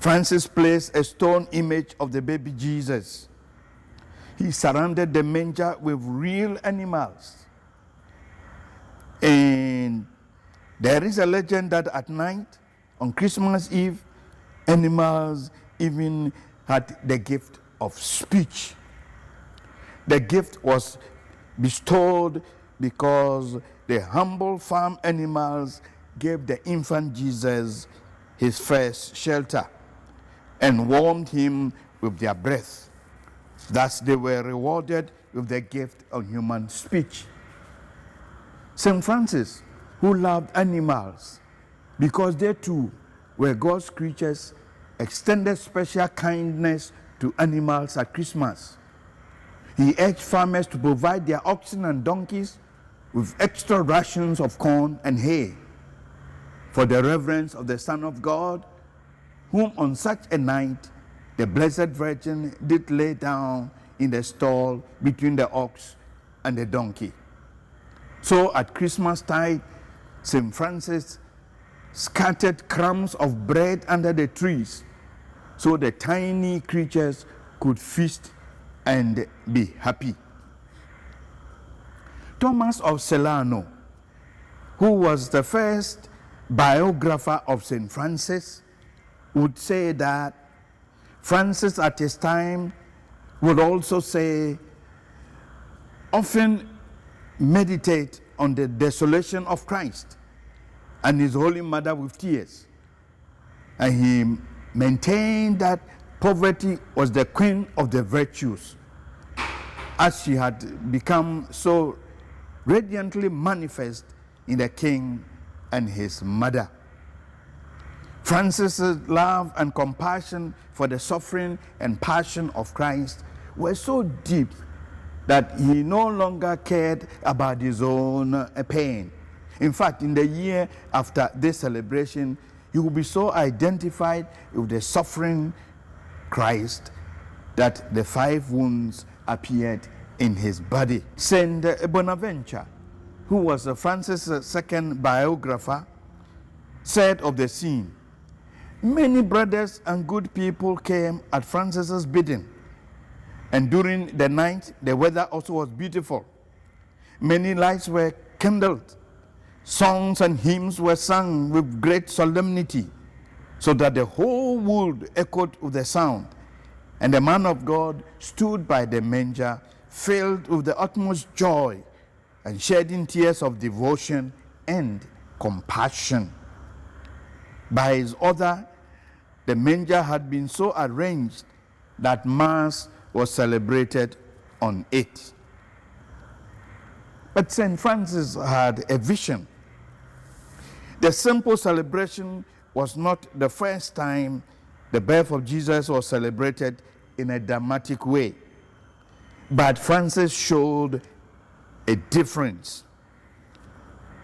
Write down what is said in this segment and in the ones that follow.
Francis placed a stone image of the baby Jesus. He surrounded the manger with real animals. And there is a legend that at night, on Christmas Eve, animals even had the gift of speech. The gift was bestowed because the humble farm animals gave the infant Jesus his first shelter and warmed him with their breath. Thus they were rewarded with the gift of human speech. St. Francis, who loved animals because they too were God's creatures, extended special kindness to animals at Christmas. He urged farmers to provide their oxen and donkeys with extra rations of corn and hay for the reverence of the Son of God, whom on such a night the Blessed Virgin did lay down in the stall between the ox and the donkey. So at Christmas tide, St. Francis scattered crumbs of bread under the trees so the tiny creatures could feast and be happy. Thomas of Celano, who was the first biographer of St. Francis, would say that Francis at his time would also say, often meditate on the desolation of Christ and his Holy Mother with tears. And he maintained that poverty was the queen of the virtues, as she had become so radiantly manifest in the king and his mother. Francis's love and compassion for the suffering and passion of Christ were so deep that he no longer cared about his own pain. In fact, in the year after this celebration, he will be so identified with the suffering Christ that the 5 wounds appeared in his body. Saint Bonaventure, who was Francis' second biographer, said of the scene, "Many brothers and good people came at Francis's bidding, and during the night the weather also was beautiful. Many lights were kindled, songs and hymns were sung with great solemnity, so that the whole wood echoed with the sound. And the man of God stood by the manger, filled with the utmost joy, and shedding tears of devotion and compassion. By his order, the manger had been so arranged that Mass was celebrated on it." But St. Francis had a vision. The simple celebration was not the first time the birth of Jesus was celebrated in a dramatic way. But Francis showed a difference.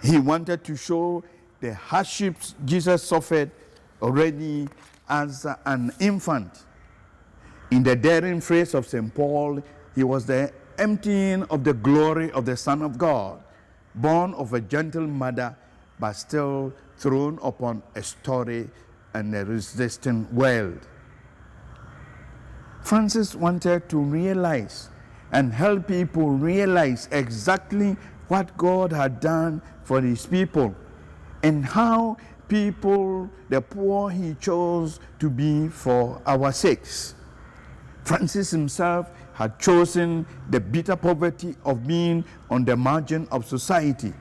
He wanted to show the hardships Jesus suffered already as an infant. In the daring phrase of St. Paul, he was the emptying of the glory of the Son of God, born of a gentle mother, but still thrown upon a story and a resisting world. Francis wanted to realize and help people realize exactly what God had done for his people and how people, the poor, he chose to be for our sakes. Francis himself had chosen the bitter poverty of being on the margin of society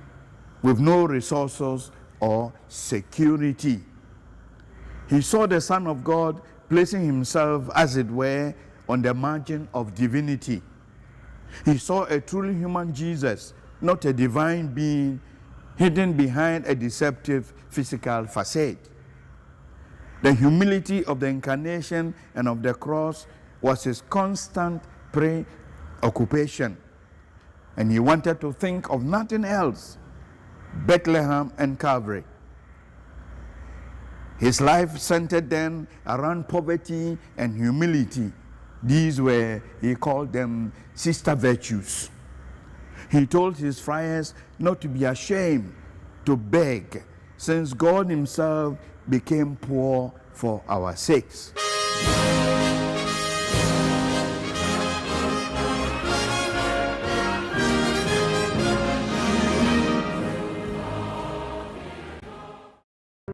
with no resources or security. He saw the Son of God placing himself, as it were, on the margin of divinity. He saw a truly human Jesus, not a divine being hidden behind a deceptive physical facade. The humility of the incarnation and of the cross was his constant preoccupation, and he wanted to think of nothing else, Bethlehem and Calvary. His life centered then around poverty and humility. These were, he called them, sister virtues. He told his friars not to be ashamed to beg, since God himself became poor for our sakes.